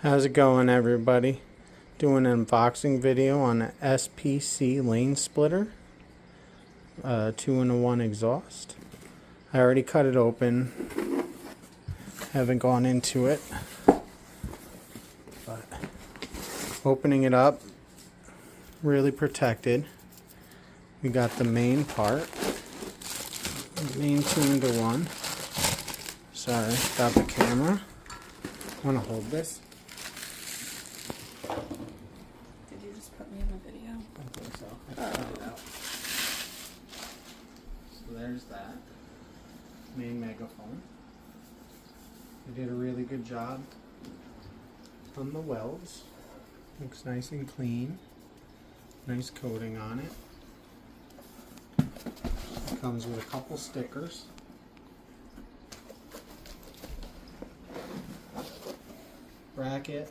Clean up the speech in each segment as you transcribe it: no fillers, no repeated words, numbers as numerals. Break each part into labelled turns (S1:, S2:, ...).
S1: How's it going, everybody? Doing an unboxing video on an SPC lane splitter, 2-in-1 exhaust. I already cut it open, haven't gone into it, but opening it up, really protected. We got the main part, the main 2-in-1. Sorry, got the camera. I want to hold this.
S2: Did you just put me in the video?
S1: I think so. I cut it out. So there's that. Main megaphone. They did a really good job on the welds. Looks nice and clean. Nice coating on it. It comes with a couple stickers. Bracket.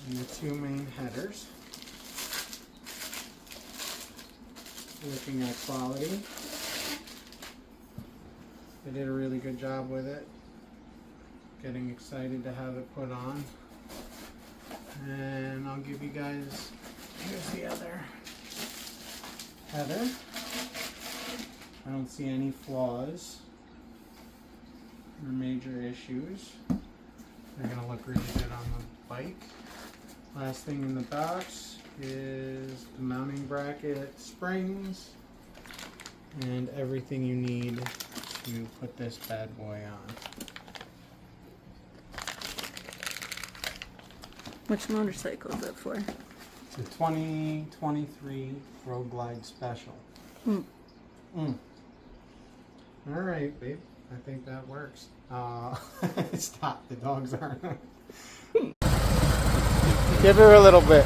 S1: And the two main headers. Looking at quality, they did a really good job with it. Getting excited to have it put on. And I'll give you guys, here's the other header. I don't see any flaws or major issues. They're going to look really good on the bike. Last thing in the box is the mounting bracket, springs, and everything you need to put this bad boy on.
S2: Which motorcycle is it for?
S1: It's a 2023 Road Glide Special. Alright, babe. I think that works. Stop, the dogs aren't. Give her a little bit.